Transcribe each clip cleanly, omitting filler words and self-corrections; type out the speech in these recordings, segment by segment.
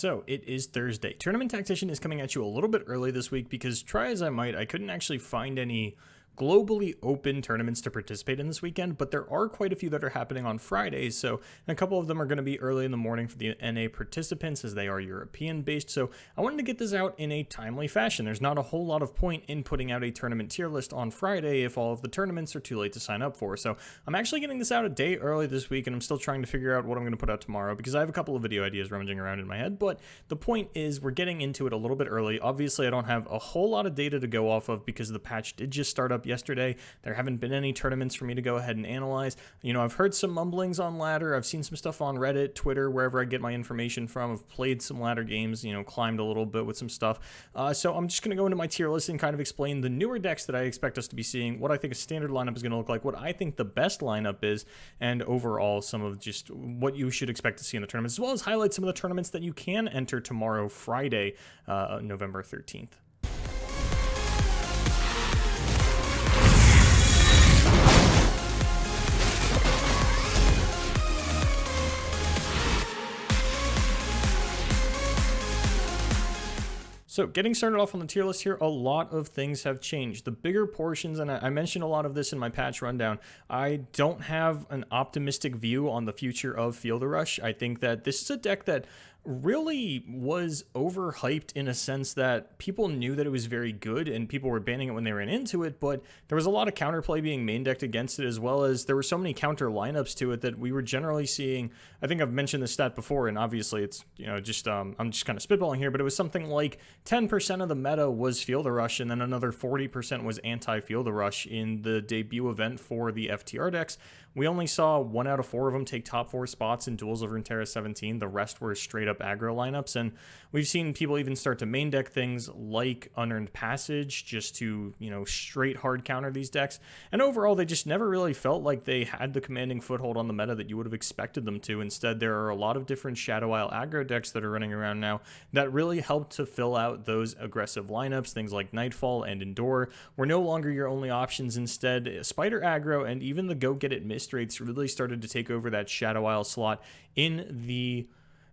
So it is Thursday. Tournament Tactician is coming at you a little bit early this week because try as I might, I couldn't actually find any globally open tournaments to participate in this weekend, but there are quite a few that are happening on Fridays, so a couple of them are going to be early in the morning for the NA participants as they are European based, so I wanted to get this out in a timely fashion. There's not a whole lot of point in putting out a tournament tier list on Friday if all of the tournaments are too late to sign up for, so I'm actually getting this out a day early this week, and I'm still trying to figure out what I'm going to put out tomorrow because I have a couple of video ideas rummaging around in my head, but the point is we're getting into it a little bit early. Obviously, I don't have a whole lot of data to go off of because the patch did just start up yesterday. There haven't been any tournaments for me to go ahead and analyze. You know, I've heard some mumblings on ladder. I've seen some stuff on Reddit, Twitter, wherever I get my information from. I've played some ladder games, you know, climbed a little bit with some stuff. So I'm just going to go into my tier list and kind of explain the newer decks that I expect us to be seeing, what I think a standard lineup is going to look like, what I think the best lineup is, and overall some of just what you should expect to see in the tournaments, as well as highlight some of the tournaments that you can enter tomorrow, Friday, November 13th. So getting started off on the tier list here, a lot of things have changed. The bigger portions, and I mentioned a lot of this in my patch rundown, I don't have an optimistic view on the future of Field Rush. I think that this is a deck that really was overhyped in a sense that people knew that it was very good and people were banning it when they ran into it, but there was a lot of counterplay being main decked against it, as well as there were so many counter lineups to it that we were generally seeing. I think I've mentioned this stat before, and obviously it's, you know, just I'm just kind of spitballing here, but it was something like 10% of the meta was Field Rush, and then another 40% was anti-Field Rush in the debut event for the FTR decks. We only saw 1 out of 4 of them take top 4 spots in Duels of Runeterra 17. The rest were straight up aggro lineups, and we've seen people even start to main deck things like Unearned Passage just to, you know, straight hard counter these decks. And overall, they just never really felt like they had the commanding foothold on the meta that you would have expected them to. Instead, there are a lot of different Shadow Isle aggro decks that are running around now that really helped to fill out those aggressive lineups. Things like Nightfall and Endure were no longer your only options. Instead, Spider aggro and even the Go Get It Mist rates really started to take over that Shadow Isle slot in the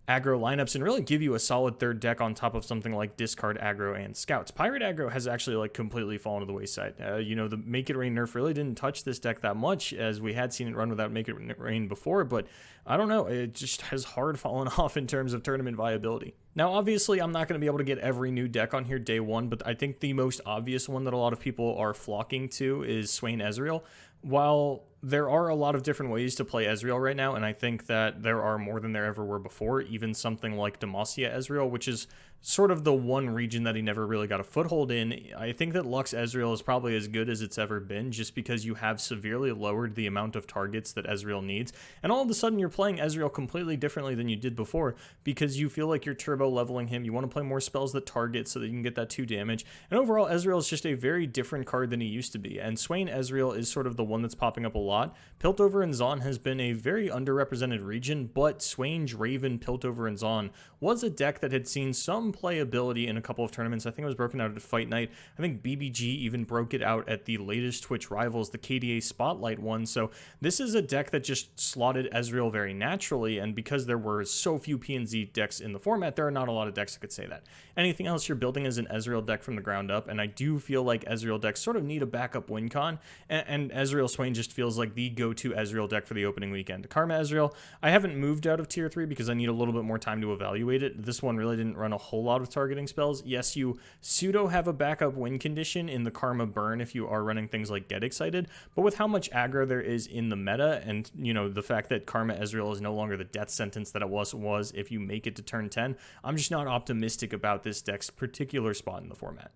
aggro lineups and really give you a solid third deck on top of something like discard aggro and scouts. Pirate aggro has actually like completely fallen to the wayside. You know, the Make It Rain nerf really didn't touch this deck that much, as we had seen it run without Make It Rain before, but I don't know, it just has hard fallen off in terms of tournament viability. Now, obviously, I'm not going to be able to get every new deck on here day one, but I think the most obvious one that a lot of people are flocking to is Swain Ezreal. While there are a lot of different ways to play Ezreal right now, and I think that there are more than there ever were before, even something like Demacia Ezreal, which is sort of the one region that he never really got a foothold in. I think that Lux Ezreal is probably as good as it's ever been, just because you have severely lowered the amount of targets that Ezreal needs, and all of a sudden you're playing Ezreal completely differently than you did before, because you feel like you're turbo leveling him. You want to play more spells that target so that you can get that 2 damage, and overall Ezreal is just a very different card than he used to be, and Swain Ezreal is sort of the one that's popping up a lot. Piltover and Zaun has been a very underrepresented region, but Swain, Draven, Piltover, and Zaun was a deck that had seen some playability in a couple of tournaments. I think it was broken out at Fight Night. I think BBG even broke it out at the latest Twitch Rivals, the KDA Spotlight one. So this is a deck that just slotted Ezreal very naturally, and because there were so few PNZ decks in the format, there are not a lot of decks that could say that. Anything else you're building is an Ezreal deck from the ground up, and I do feel like Ezreal decks sort of need a backup win con, and Ezreal Swain just feels like the go-to Ezreal deck for the opening weekend. Karma Ezreal, I haven't moved out of tier 3 because I need a little bit more time to evaluate it. This one really didn't run a whole lot of targeting spells. Yes, you pseudo have a backup win condition in the Karma burn if you are running things like Get Excited, but with how much aggro there is in the meta, and you know, the fact that Karma Ezreal is no longer the death sentence that it was if you make it to turn 10, I'm just not optimistic about this deck's particular spot in the format.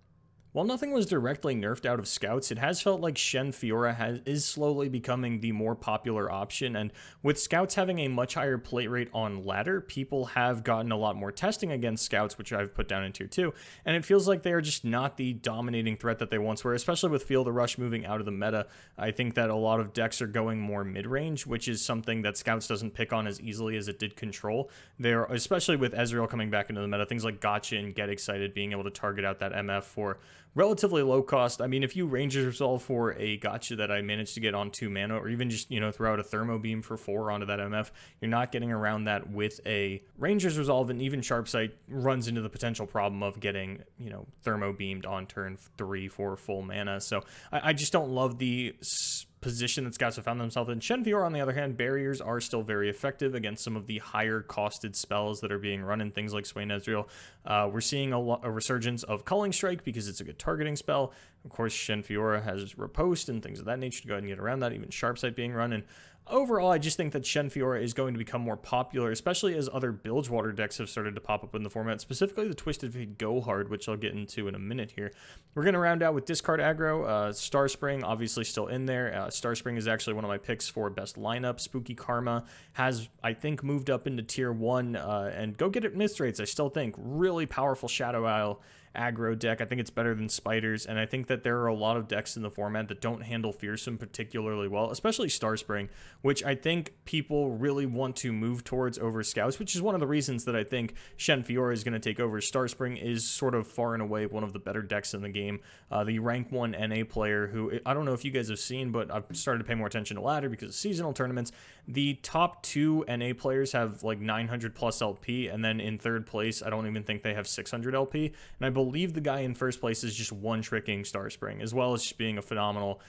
While nothing was directly nerfed out of Scouts, it has felt like Shen Fiora is slowly becoming the more popular option, and with Scouts having a much higher plate rate on ladder, people have gotten a lot more testing against Scouts, which I've put down in tier 2, and it feels like they are just not the dominating threat that they once were, especially with Field of Rush moving out of the meta. I think that a lot of decks are going more mid-range, which is something that Scouts doesn't pick on as easily as it did Control. They're, especially with Ezreal coming back into the meta, things like Gotcha and Get Excited being able to target out that MF for relatively low cost. I mean, if you Ranger's Resolve for a gotcha that I managed to get on 2 mana, or even just, throw out a Thermo Beam for 4 onto that MF, you're not getting around that with a Ranger's Resolve, and even Sharpsight runs into the potential problem of getting, Thermo Beamed on turn 3 for full mana. So I just don't love the position that scouts have found themselves in. Shen Fiora, on the other hand, barriers are still very effective against some of the higher costed spells that are being run in things like Swain Ezreal. We're seeing a resurgence of Culling Strike because it's a good targeting spell. Of course, Shen Fiora has Riposte and things of that nature to go ahead and get around that, even Sharpsight being run. And overall, I just think that Shen Fiora is going to become more popular, especially as other Bilgewater decks have started to pop up in the format, specifically the Twisted Fate Go Hard, which I'll get into in a minute here. We're going to round out with discard aggro. Starspring, obviously still in there. Starspring is actually one of my picks for best lineup. Spooky Karma has, I think, moved up into tier 1, and Go Get It Mithrates, I still think, really powerful Shadow Isle aggro deck. I think it's better than Spiders, and I think that there are a lot of decks in the format that don't handle Fearsome particularly well, especially Starspring, which I think people really want to move towards over Scouts, which is one of the reasons that I think Shen Fiora is going to take over. Starspring is sort of far and away one of the better decks in the game. The rank 1 NA player, who I don't know if you guys have seen, but I've started to pay more attention to ladder because of seasonal tournaments. The top 2 NA players have like 900 plus LP, and then in third place, I don't even think they have 600 LP, and I believe the guy in first place is just one-tricking Starspring, as well as just being a phenomenal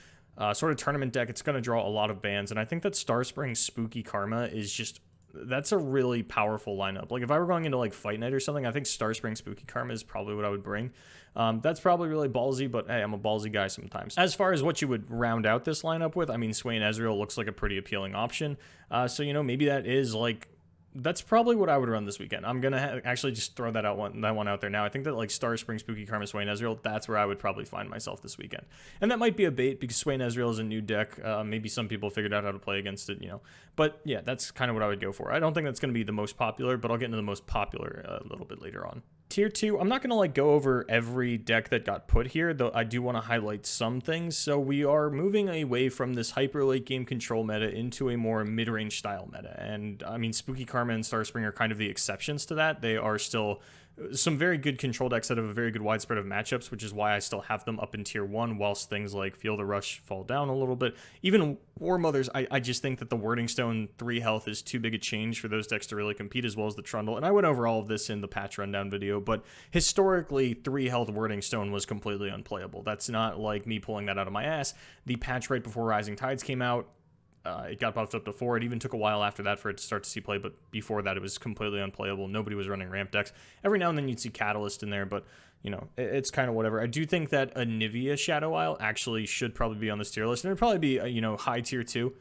sort of tournament deck. It's going to draw a lot of bans, and I think that Starspring Spooky Karma is just, that's a really powerful lineup. Like, if I were going into like Fight Night or something, I think Starspring Spooky Karma is probably what I would bring. That's probably really ballsy, but hey, I'm a ballsy guy sometimes. As far as what you would round out this lineup with, I mean, Swain Ezreal looks like a pretty appealing option. So, maybe that is like, that's probably what I would run this weekend. I'm going to actually just throw that one out there now. I think that like Starspring, Spooky Karma, Swain Ezreal, that's where I would probably find myself this weekend. And that might be a bait because Swain Ezreal is a new deck. Maybe some people figured out how to play against it, But yeah, that's kind of what I would go for. I don't think that's going to be the most popular, but I'll get into the most popular a little bit later on. Tier 2, I'm not going to like go over every deck that got put here, though I do want to highlight some things. So we are moving away from this hyper late game control meta into a more mid-range style meta. And I mean, Spooky Karma and Starspring are kind of the exceptions to that. They are still some very good control decks that have a very good widespread of matchups, which is why I still have them up in tier 1, whilst things like Feel the Rush fall down a little bit. Even War Mothers, I just think that the Wording Stone 3 health is too big a change for those decks to really compete, as well as the Trundle. And I went over all of this in the patch rundown video, but historically, 3 health Wording Stone was completely unplayable. That's not like me pulling that out of my ass. The patch right before Rising Tides came out, it got buffed up to 4. It even took a while after that for it to start to see play, but before that, it was completely unplayable. Nobody was running ramp decks. Every now and then you'd see Catalyst in there, but, it's kind of whatever. I do think that Anivia Shadow Isle actually should probably be on this tier list, and it'd probably be, high tier 2.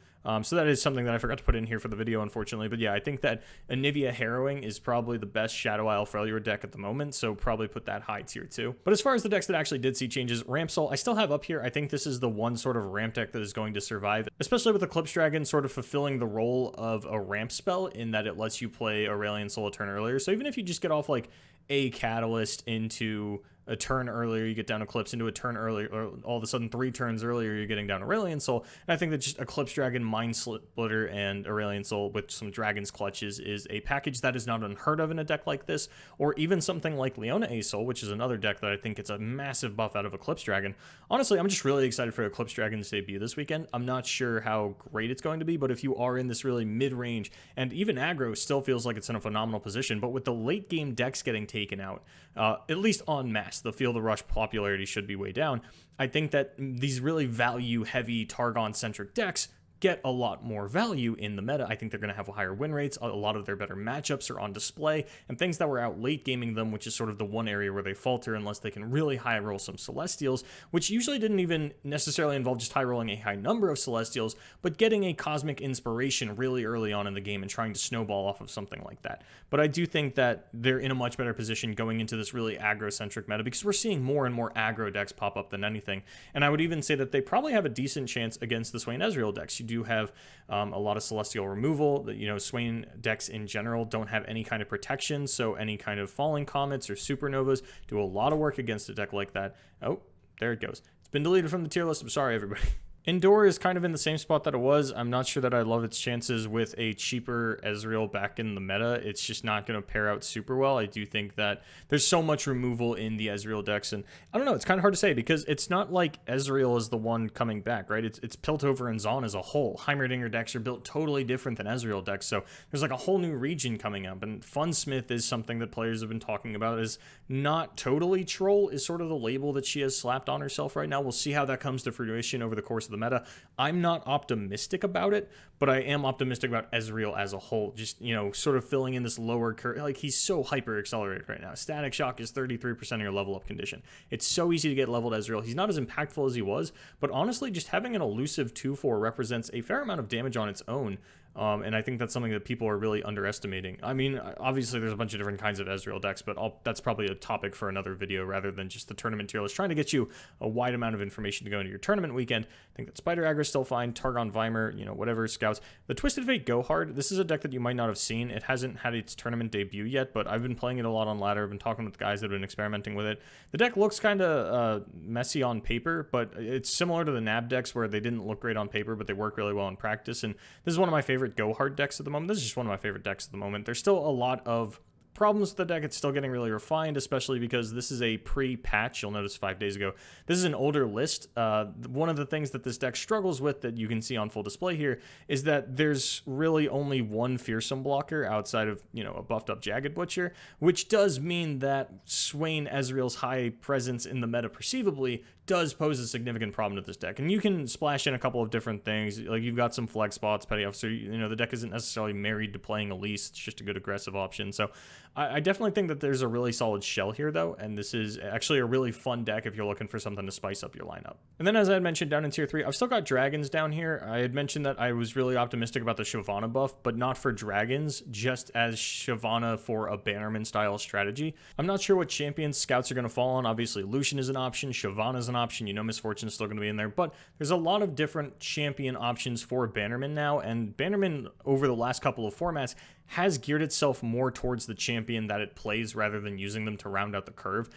So that is something that I forgot to put in here for the video, unfortunately. But yeah, I think that Anivia Harrowing is probably the best Shadow Isle Freljord deck at the moment, so probably put that high tier 2. But as far as the decks that actually did see changes, Ramp Soul, I still have up here. I think this is the one sort of ramp deck that is going to survive, especially with Eclipse Dragon sort of fulfilling the role of a ramp spell in that it lets you play Aurelion Soul a turn earlier. So even if you just get off like a Catalyst into a turn earlier, you get down Eclipse into a turn earlier, or all of a sudden 3 turns earlier, you're getting down Aurelion Soul. And I think that just Eclipse Dragon, Mind Splitter, and Aurelion Soul with some Dragon's Clutches is a package that is not unheard of in a deck like this, or even something like Leona A Soul, which is another deck that I think gets a massive buff out of Eclipse Dragon. Honestly, I'm just really excited for Eclipse Dragon's debut this weekend. I'm not sure how great it's going to be, but if you are in this really mid-range, and even aggro still feels like it's in a phenomenal position, but with the late game decks getting taken out, at least en masse, the Feel the Rush popularity should be way down. I think that these really value-heavy Targon-centric decks get a lot more value in the meta. I think they're going to have higher win rates. A lot of their better matchups are on display, and things that were out late gaming them, which is sort of the one area where they falter unless they can really high roll some Celestials, which usually didn't even necessarily involve just high rolling a high number of Celestials, but getting a Cosmic Inspiration really early on in the game and trying to snowball off of something like that. But I do think that they're in a much better position going into this really aggro-centric meta, because we're seeing more and more aggro decks pop up than anything. And I would even say that they probably have a decent chance against the Swain Ezreal decks. You do have a lot of Celestial removal. Swain decks in general don't have any kind of protection, so any kind of falling comets or supernovas do a lot of work against a deck like that. Oh, there it goes. It's been deleted from the tier list. I'm sorry, everybody. Indoor is kind of in the same spot that it was. I'm not sure that I love its chances with a cheaper Ezreal back in the meta. It's just not going to pair out super well. I do think that there's so much removal in the Ezreal decks, and I don't know, it's kind of hard to say because it's not like Ezreal is the one coming back, right? It's Piltover and Zaun as a whole. Heimerdinger decks are built totally different than Ezreal decks, so there's like a whole new region coming up, and Funsmith is something that players have been talking about is not totally troll, is sort of the label that she has slapped on herself right now. We'll see how that comes to fruition over the course of the meta. I'm not optimistic about it, but I am optimistic about Ezreal as a whole. Just, you know, sort of filling in this lower curve. Like, he's so hyper accelerated right now. Static Shock is 33% of your level up condition. It's so easy to get leveled Ezreal. He's not as impactful as he was, but honestly, just having an elusive 2/4 represents a fair amount of damage on its own. And I think that's something that people are really underestimating. I mean, obviously there's a bunch of different kinds of Ezreal decks, but that's probably a topic for another video rather than just the tournament tier list. Trying to get you a wide amount of information to go into your tournament weekend. I think that Spider Aggro is still fine, Targon Vimer, you know, whatever, Scouts. The Twisted Fate Go Hard, this is a deck that you might not have seen. It hasn't had its tournament debut yet, but I've been playing it a lot on ladder. I've been talking with guys that have been experimenting with it. The deck looks kind of messy on paper, but it's similar to the NAB decks where they didn't look great on paper, but they work really well in practice. And this is one of my favorite Go Hard decks at the moment. This is just one of my favorite decks at the moment. There's still a lot of problems with the deck. It's still getting really refined, especially because this is a pre-patch. You'll notice 5 days ago. This is an older list. One of the things that this deck struggles with that you can see on full display here is that there's really only one fearsome blocker outside of, you know, a buffed up Jagged Butcher, which does mean that Swain Ezreal's high presence in the meta perceivably does pose a significant problem to this deck. And you can splash in a couple of different things. Like, you've got some flex spots, Petty Officer. You know, the deck isn't necessarily married to playing Elise. It's just a good aggressive option. So I definitely think that there's a really solid shell here, though, and this is actually a really fun deck if you're looking for something to spice up your lineup. And then, as I had mentioned down in Tier 3, I've still got Dragons down here. I had mentioned that I was really optimistic about the Shyvana buff, but not for Dragons, just as Shyvana for a Bannerman-style strategy. I'm not sure what champions Scouts are going to fall on. Obviously, Lucian is an option, Shyvana is an option, you know Miss Fortune is still going to be in there, but there's a lot of different champion options for Bannerman now, and Bannerman, over the last couple of formats, has geared itself more towards the champion that it plays rather than using them to round out the curve.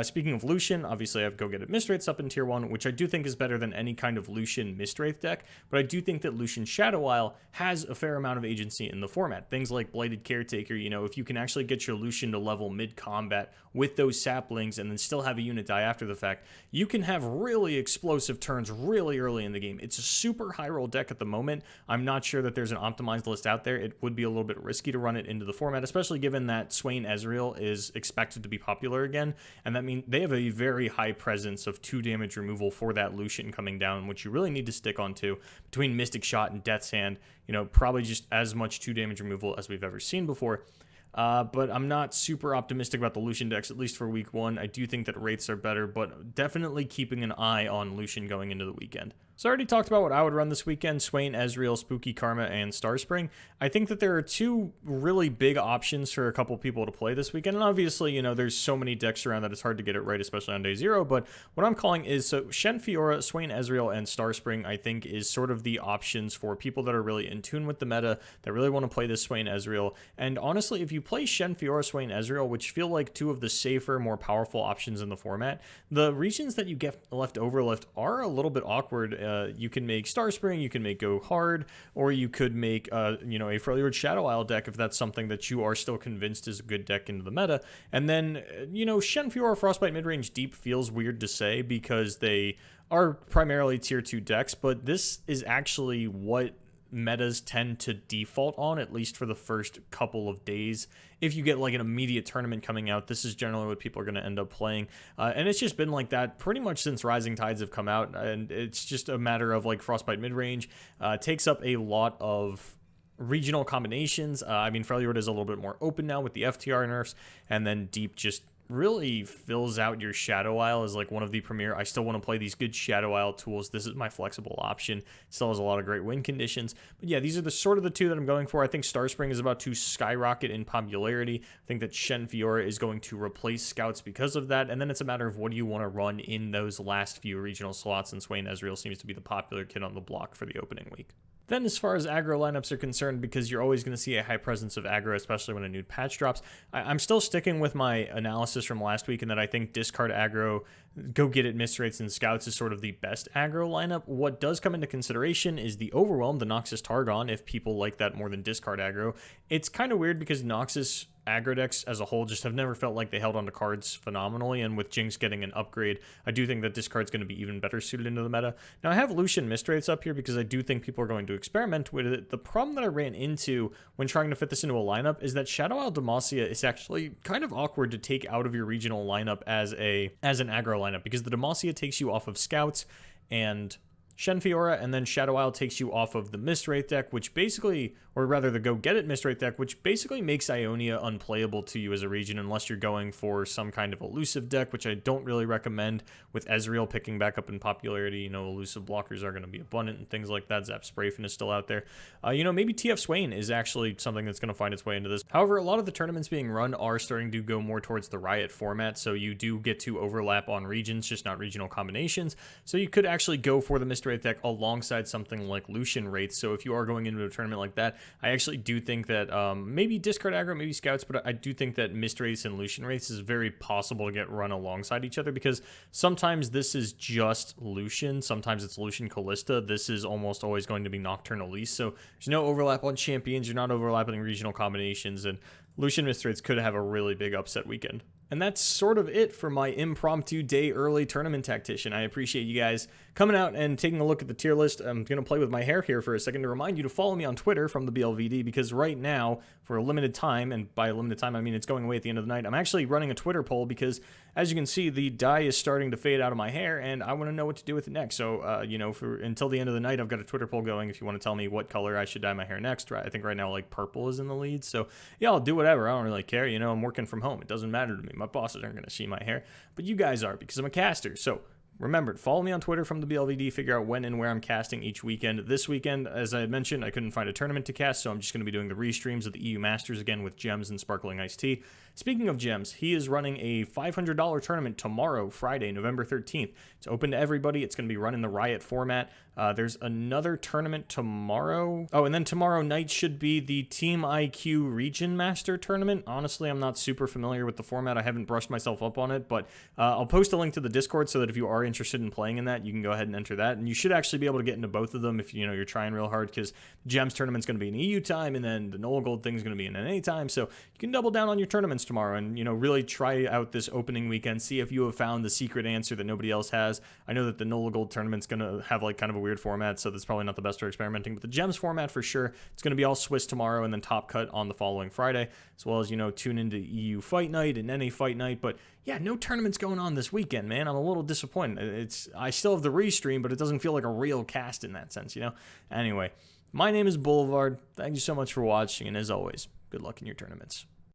Speaking of Lucian, obviously I have Go Get It Mistwraiths up in Tier 1, which I do think is better than any kind of Lucian Mistwraith deck, but I do think that Lucian Shadow Isle has a fair amount of agency in the format. Things like Blighted Caretaker, you know, if you can actually get your Lucian to level mid-combat with those saplings and then still have a unit die after the fact, you can have really explosive turns really early in the game. It's a super high roll deck at the moment. I'm not sure that there's an optimized list out there. It would be a little bit risky to run it into the format, especially given that Swain Ezreal is expected to be popular again, and that means they have a very high presence of 2 damage removal for that Lucian coming down, which you really need to stick on to. Between Mystic Shot and Death's Hand, you know, probably just as much 2 damage removal as we've ever seen before. But I'm not super optimistic about the Lucian decks, at least for week 1. I do think that Wraiths are better, but definitely keeping an eye on Lucian going into the weekend. So I already talked about what I would run this weekend: Swain, Ezreal, Spooky Karma, and Starspring. I think that there are 2 really big options for a couple people to play this weekend. And obviously, you know, there's so many decks around that it's hard to get it right, especially on day 0. But what I'm calling is, so Shen Fiora, Swain Ezreal, and Starspring, I think, is sort of the options for people that are really in tune with the meta, that really want to play this Swain Ezreal. And honestly, if you play Shen Fiora, Swain Ezreal, which feel like 2 of the safer, more powerful options in the format, the regions that you get left are a little bit awkward. You can make Starspring, you can make Go Hard, or you could make you know, a Freljord Shadow Isle deck if that's something that you are still convinced is a good deck into the meta. And then, you know, Shen Fiora Frostbite Midrange Deep feels weird to say because they are primarily Tier 2 decks, but this is actually what metas tend to default on, at least for the first couple of days. If you get like an immediate tournament coming out, this is generally what people are going to end up playing, and it's just been like that pretty much since Rising Tides have come out, and it's just a matter of like Frostbite Midrange takes up a lot of regional combinations. I mean, Freljord is a little bit more open now with the FTR nerfs, and then Deep just really fills out your Shadow Isle as like one of the premier. I still want to play these good Shadow Isle tools. This is my flexible option. Still has a lot of great win conditions. But yeah, these are the sort of the 2 that I'm going for. I think Starspring is about to skyrocket in popularity. I think that Shen Fiora is going to replace Scouts because of that. And then it's a matter of what do you want to run in those last few regional slots, and Swain Ezreal seems to be the popular kid on the block for the opening week. Then as far as aggro lineups are concerned, because you're always going to see a high presence of aggro, especially when a new patch drops, I'm still sticking with my analysis from last week in that I think discard aggro, go get it, Mist Wraiths, and Scouts is sort of the best aggro lineup. What does come into consideration is the Overwhelm, the Noxus Targon, if people like that more than discard aggro. It's kind of weird because Noxus aggro decks as a whole just have never felt like they held onto cards phenomenally, and with Jinx getting an upgrade, I do think that this card's going to be even better suited into the meta. Now, I have Lucian Mist Wraiths up here because I do think people are going to experiment with it. The problem that I ran into when trying to fit this into a lineup is that Shadow Isle Demacia is actually kind of awkward to take out of your regional lineup as an aggro lineup, because the Demacia takes you off of Scouts and Shen Fiora, and then Shadow Isle takes you off of the Mist Wraith deck, which basically, or rather the Go Get It Mist Wraith deck, which basically makes Ionia unplayable to you as a region unless you're going for some kind of elusive deck, which I don't really recommend with Ezreal picking back up in popularity. You know, elusive blockers are going to be abundant and things like that. Zap Sprayfin is still out there. You know, maybe TF Swain is actually something that's going to find its way into this. However, a lot of the tournaments being run are starting to go more towards the Riot format, so you do get to overlap on regions, just not regional combinations. So you could actually go for the Mist Wraith deck alongside something like Lucian Wraith. So if you are going into a tournament like that, I actually do think that maybe discard aggro, maybe Scouts, but I do think that Mist Wraiths and Lucian Wraiths is very possible to get run alongside each other, because sometimes this is just Lucian, sometimes it's Lucian Callista, this is almost always going to be Nocturne Elise, so there's no overlap on champions, you're not overlapping regional combinations, and Lucian Mist Wraiths could have a really big upset weekend. And that's sort of it for my impromptu day early tournament tactician. I appreciate you guys coming out and taking a look at the tier list. I'm going to play with my hair here for a second to remind you to follow me on Twitter from the BLVD, because right now, for a limited time, and by a limited time I mean it's going away at the end of the night, I'm actually running a Twitter poll because, as you can see, the dye is starting to fade out of my hair, and I want to know what to do with it next. So, you know, until the end of the night, I've got a Twitter poll going if you want to tell me what color I should dye my hair next. I think right now, like, purple is in the lead, so yeah, I'll do whatever. I don't really care. You know, I'm working from home. It doesn't matter to me. My bosses aren't going to see my hair, but you guys are, because I'm a caster. So remember, follow me on Twitter from the BLVD, figure out when and where I'm casting each weekend. This weekend, as I had mentioned, I couldn't find a tournament to cast, so I'm just going to be doing the restreams of the EU Masters again with Gems and Sparkling Iced Tea. Speaking of Gems, he is running a $500 tournament tomorrow, Friday, November 13th. It's open to everybody. It's going to be run in the Riot format. There's another tournament tomorrow. Oh, and then tomorrow night should be the Team IQ Region Master Tournament. Honestly, I'm not super familiar with the format. I haven't brushed myself up on it, but I'll post a link to the Discord so that if you are interested in playing in that, you can go ahead and enter that. And you should actually be able to get into both of them if, you know, you're trying real hard, because the Gems tournament's going to be in EU time, and then the NOLA Gold thing's going to be in NA time. So you can double down on your tournaments tomorrow and, you know, really try out this opening weekend. See if you have found the secret answer that nobody else has. I know that the NOLA Gold tournament's going to have like kind of a weird format, so that's probably not the best for experimenting, but the Gems format for sure, it's going to be all Swiss tomorrow and then Top Cut on the following Friday, as well as, you know, tune into EU Fight Night and NA Fight Night. But yeah, no tournaments going on this weekend, man. I'm a little disappointed. I still have the restream, but it doesn't feel like a real cast in that sense, you know? Anyway, my name is Boulevard. Thank you so much for watching, and as always, good luck in your tournaments.